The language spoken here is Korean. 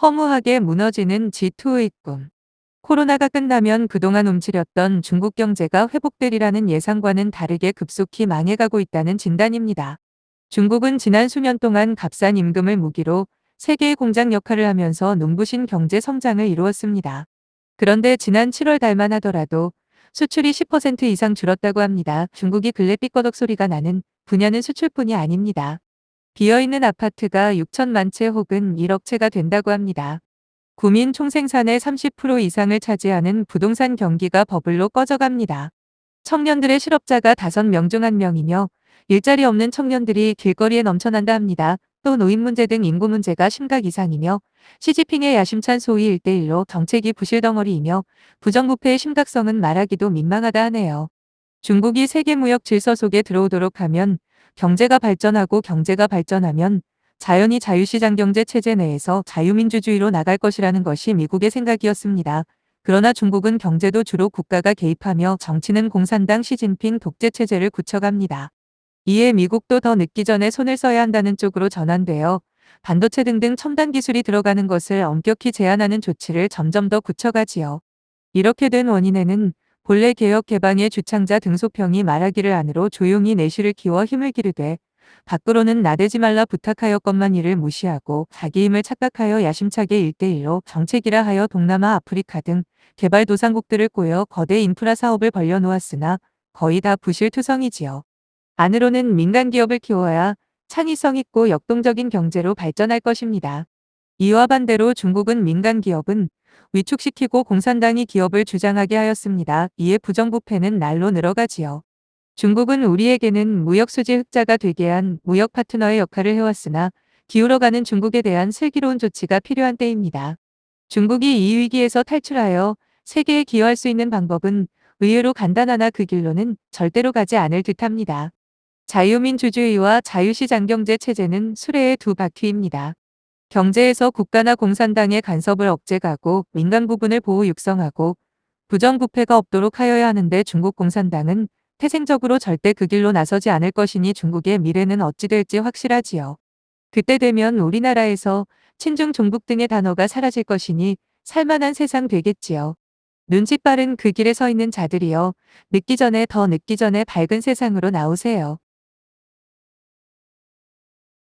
허무하게 무너지는 G2의 꿈. 코로나가 끝나면 그동안 움츠렸던 중국 경제가 회복되리라는 예상과는 다르게 급속히 망해가고 있다는 진단입니다. 중국은 지난 수년 동안 값싼 임금을 무기로 세계의 공장 역할을 하면서 눈부신 경제 성장을 이루었습니다. 그런데 지난 7월 달만 하더라도 수출이 10% 이상 줄었다고 합니다. 중국이 근래 삐꺼덕 소리가 나는 분야는 수출뿐이 아닙니다. 비어있는 아파트가 6천만 채 혹은 1억 채가 된다고 합니다. 구민 총생산의 30% 이상을 차지하는 부동산 경기가 버블로 꺼져갑니다. 청년들의 실업자가 5명 중 1명이며 일자리 없는 청년들이 길거리에 넘쳐난다 합니다. 또 노인 문제 등 인구 문제가 심각 이상이며 시진핑의 야심찬 소위 1대1로 정책이 부실덩어리이며 부정부패의 심각성은 말하기도 민망하다 하네요. 중국이 세계무역 질서 속에 들어오도록 하면 경제가 발전하면 자연히 자유시장 경제 체제 내에서 자유민주주의로 나갈 것이라는 것이 미국의 생각이었습니다. 그러나 중국은 경제도 주로 국가가 개입하며 정치는 공산당 시진핑 독재 체제를 굳혀갑니다. 이에 미국도 더 늦기 전에 손을 써야 한다는 쪽으로 전환되어 반도체 등등 첨단 기술이 들어가는 것을 엄격히 제한하는 조치를 점점 더 굳혀가지요. 이렇게 된 원인에는 본래 개혁 개방의 주창자 등소평이 말하기를 안으로 조용히 내실을 키워 힘을 기르되 밖으로는 나대지 말라 부탁하였건만 이를 무시하고 자기 힘을 착각하여 야심차게 1대1로 정책이라 하여 동남아 아프리카 등 개발도상국들을 꼬여 거대 인프라 사업을 벌려놓았으나 거의 다 부실투성이지요. 안으로는 민간 기업을 키워야 창의성 있고 역동적인 경제로 발전할 것입니다. 이와 반대로 중국은 민간 기업은 위축시키고 공산당이 기업을 주장하게 하였습니다. 이에 부정부패는 날로 늘어가지요. 중국은 우리에게는 무역수지 흑자가 되게 한 무역 파트너의 역할을 해왔으나 기울어가는 중국에 대한 슬기로운 조치가 필요한 때입니다. 중국이 이 위기에서 탈출하여 세계에 기여할 수 있는 방법은 의외로 간단하나 그 길로는 절대로 가지 않을 듯합니다. 자유민주주의와 자유시장 경제 체제는 수레의 두 바퀴입니다. 경제에서 국가나 공산당의 간섭을 억제하고 민간 부분을 보호 육성하고 부정부패가 없도록 하여야 하는데 중국 공산당은 태생적으로 절대 그 길로 나서지 않을 것이니 중국의 미래는 어찌 될지 확실하지요. 그때 되면 우리나라에서 친중 종북 등의 단어가 사라질 것이니 살만한 세상 되겠지요. 눈치 빠른 그 길에 서 있는 자들이여 늦기 전에 더 늦기 전에 밝은 세상으로 나오세요.